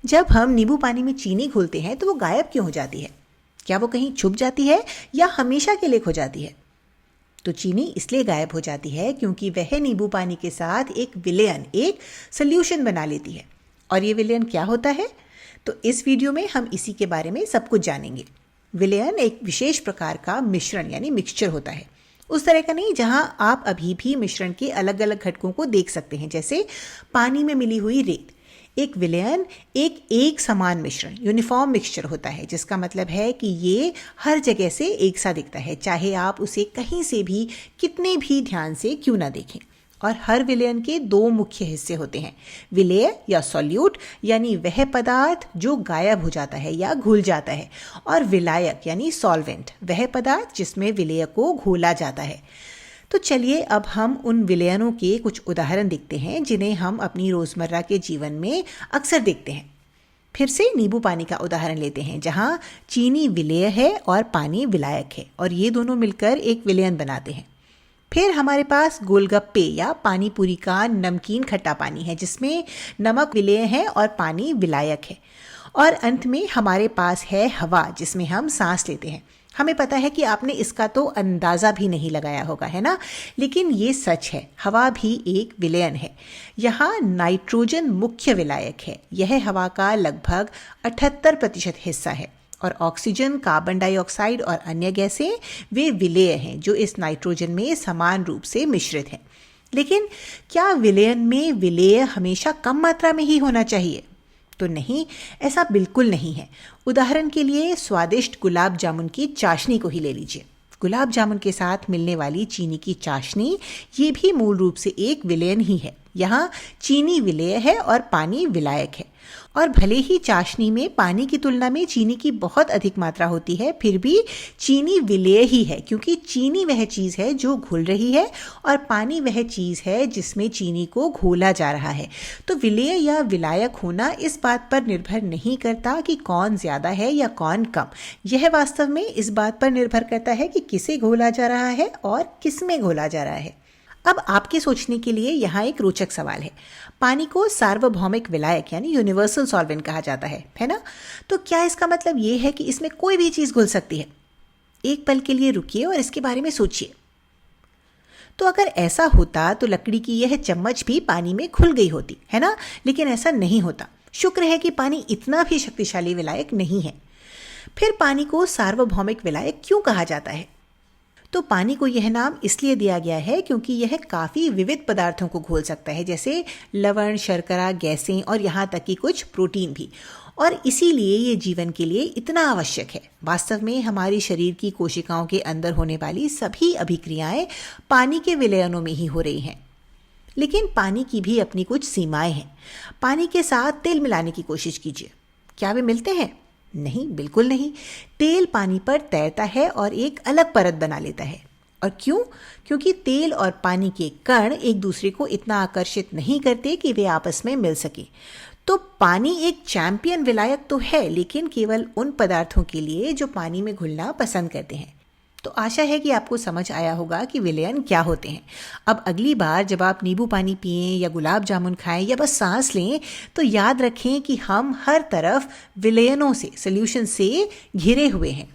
जब हम नींबू पानी में चीनी घोलते हैं तो वो गायब क्यों हो जाती है? क्या वो कहीं छुप जाती है या हमेशा के लिए खो जाती है? तो चीनी इसलिए गायब हो जाती है क्योंकि वह नींबू पानी के साथ एक विलयन, एक सॉल्यूशन बना लेती है। और ये विलयन क्या होता है? तो इस वीडियो में हम इसी के बारे में सब कुछ जानेंगे। विलयन एक विशेष प्रकार का मिश्रण यानी मिक्सचर होता है, उस तरह का नहीं जहां आप अभी भी मिश्रण के अलग अलग घटकों को देख सकते हैं, जैसे पानी में मिली हुई रेत। एक विलयन एक समान मिश्रण, यूनिफॉर्म मिक्सचर होता है, जिसका मतलब है कि ये हर जगह से एक सा दिखता है, चाहे आप उसे कहीं से भी कितने भी ध्यान से क्यों ना देखें। और हर विलयन के दो मुख्य हिस्से होते हैं, विलेय या सॉल्यूट यानी वह पदार्थ जो गायब हो जाता है या घुल जाता है, और विलायक यानी सॉल्वेंट, वह पदार्थ जिसमें विलेय को घोला जाता है। तो चलिए अब हम उन विलयनों के कुछ उदाहरण देखते हैं जिन्हें हम अपनी रोजमर्रा के जीवन में अक्सर देखते हैं। फिर से नींबू पानी का उदाहरण लेते हैं, जहां चीनी विलेय है और पानी विलायक है, और ये दोनों मिलकर एक विलयन बनाते हैं। फिर हमारे पास गोलगप्पे या पानी पूरी का नमकीन खट्टा पानी है, जिसमें नमक विलेय है और पानी विलायक है। और अंत में हमारे पास है हवा, जिसमें हम सांस लेते हैं। हमें पता है कि आपने इसका तो अंदाज़ा भी नहीं लगाया होगा, है ना? लेकिन ये सच है, हवा भी एक विलयन है। यहाँ नाइट्रोजन मुख्य विलायक है, यह हवा का लगभग 78% हिस्सा है, और ऑक्सीजन, कार्बन डाइऑक्साइड और अन्य गैसें वे विलेय हैं जो इस नाइट्रोजन में समान रूप से मिश्रित हैं। लेकिन क्या विलयन में विलेय हमेशा कम मात्रा में ही होना चाहिए? तो नहीं, ऐसा बिल्कुल नहीं है। उदाहरण के लिए स्वादिष्ट गुलाब जामुन की चाशनी को ही ले लीजिए। गुलाब जामुन के साथ मिलने वाली चीनी की चाशनी, ये भी मूल रूप से एक विलयन ही है। यहाँ चीनी विलेय है और पानी विलायक है, और भले ही चाशनी में पानी की तुलना में चीनी की बहुत अधिक मात्रा होती है, फिर भी चीनी विलेय ही है, क्योंकि चीनी वह चीज़ है जो घुल रही है और पानी वह चीज़ है जिसमें चीनी को घोला जा रहा है। तो विलेय या विलायक होना इस बात पर निर्भर नहीं करता कि कौन ज़्यादा है या कौन कम। यह वास्तव में इस बात पर निर्भर करता है कि किसे घोला जा रहा है और किस में घोला जा रहा है। अब आपके सोचने के लिए यहाँ एक रोचक सवाल है। पानी को सार्वभौमिक विलायक यानी यूनिवर्सल सॉल्वेंट कहा जाता है ना? तो क्या इसका मतलब ये है कि इसमें कोई भी चीज़ घुल सकती है? एक पल के लिए रुकिए और इसके बारे में सोचिए। तो अगर ऐसा होता तो लकड़ी की यह चम्मच भी पानी में घुल गई होती, है ना? लेकिन ऐसा नहीं होता। शुक्र है कि पानी इतना भी शक्तिशाली विलायक नहीं है। फिर पानी को सार्वभौमिक विलायक क्यों कहा जाता है? तो पानी को यह नाम इसलिए दिया गया है क्योंकि यह काफ़ी विविध पदार्थों को घोल सकता है, जैसे लवण, शर्करा, गैसें और यहाँ तक कि कुछ प्रोटीन भी। और इसीलिए ये जीवन के लिए इतना आवश्यक है। वास्तव में हमारी शरीर की कोशिकाओं के अंदर होने वाली सभी अभिक्रियाएं पानी के विलयनों में ही हो रही हैं। लेकिन पानी की भी अपनी कुछ सीमाएं हैं। पानी के साथ तेल मिलाने की कोशिश कीजिए, क्या वे मिलते हैं? नहीं, बिल्कुल नहीं। तेल पानी पर तैरता है और एक अलग परत बना लेता है। और क्यों? क्योंकि तेल और पानी के कण एक दूसरे को इतना आकर्षित नहीं करते कि वे आपस में मिल सके। तो पानी एक चैंपियन विलायक तो है, लेकिन केवल उन पदार्थों के लिए जो पानी में घुलना पसंद करते हैं। तो आशा है कि आपको समझ आया होगा कि विलयन क्या होते हैं। अब अगली बार जब आप नींबू पानी पिएं या गुलाब जामुन खाएं या बस सांस लें, तो याद रखें कि हम हर तरफ विलयनों से, सॉल्यूशन से घिरे हुए हैं।